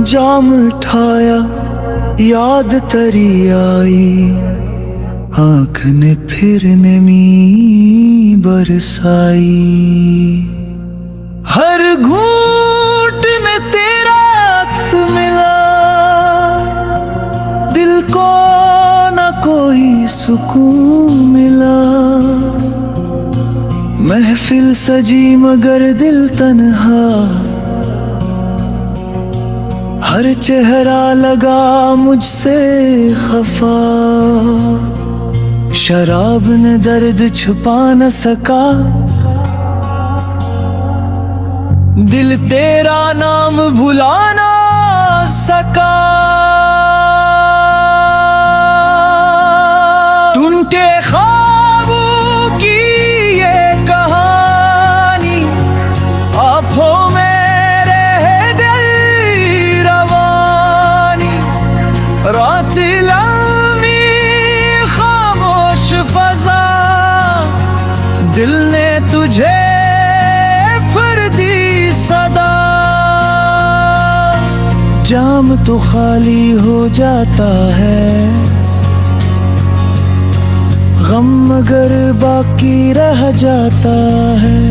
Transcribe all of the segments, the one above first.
जाम ठाया याद तरी आई, आँख ने फिर नमी बरसाई। हर घूंट में तेरा अक्स मिला, दिल को न कोई सुकून मिला। महफिल सजी मगर दिल तन्हा, हर चेहरा लगा मुझसे खफा। शराब ने दर्द छुपा न सका, दिल तेरा नाम भुला ना सका। टूटे ख्वाबों की ये कहानी, आँखों में रहे दिल रवानी। रात लंबी खामोश फजा, दिल ने तुझे फिर दी सदा। जाम तो खाली हो जाता है, गम मगर बाकी रह जाता है।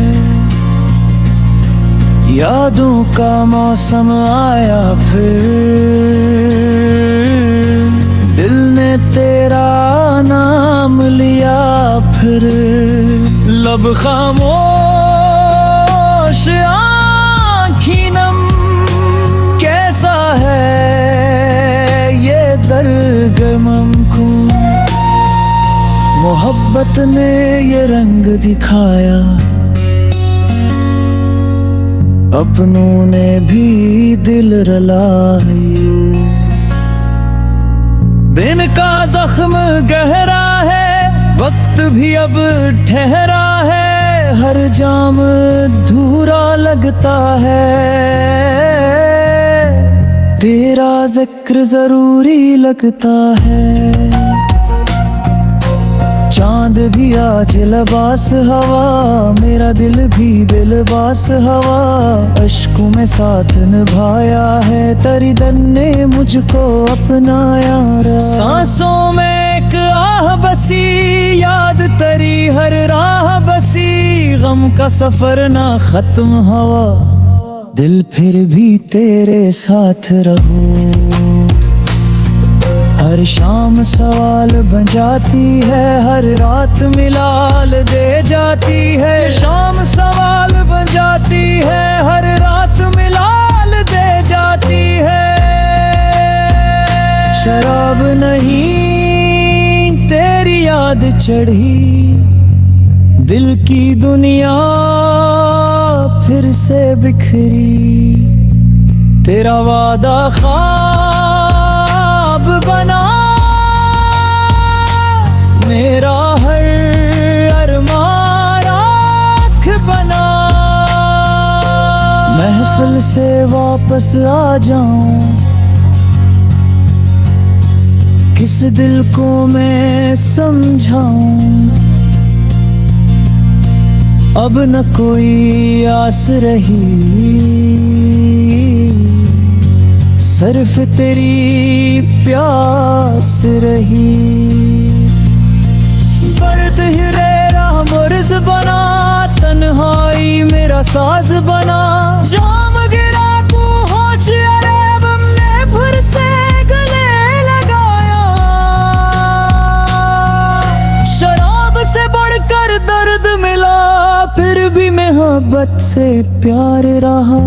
यादों का मौसम आया फिर, दिल ने तेरा नाम लिया फिर। लब खामोश आँखी नम, कैसा है ये दर्द गमको। मोहब्बत ने ये रंग दिखाया, अपनों ने भी दिल रलाया। दिन का जख्म गहरा है, वक्त भी अब ठहरा है। हर जाम धूरा लगता है, तेरा जिक्र जरूरी लगता है। चांद भी आज लिबास हवा, मेरा दिल भी बेलिबास हवा। अश्कों में साथ निभाया है, तेरी दन ने मुझको अपनाया। सांसों में एक आह बसी, याद तेरी हर राह बसी। गम का सफर ना खत्म हुआ, दिल फिर भी तेरे साथ रहूं। हर शाम सवाल बन जाती है, हर रात मिलाल दे जाती है। शाम सवाल बन जाती है, हर रात मिलाल दे जाती है। शराब नहीं तेरी याद चढ़ी, दिल की दुनिया फिर से बिखरी। तेरा वादा ख्वाब बना, मेरा हर अरमान आँख बना। महफिल से वापस आ जाऊं, किस दिल को मैं समझाऊं। अब न कोई आस रही, सिर्फ तेरी प्यास रही। बर्द हिरेरा मुर्ज बना, तन्हाई मेरा साज बना। जाम गिरा तू होश अरेब ने फिर से गले लगाया। शराब से बढ़कर दर्द मिला, फिर भी मोहब्बत से प्यार रहा।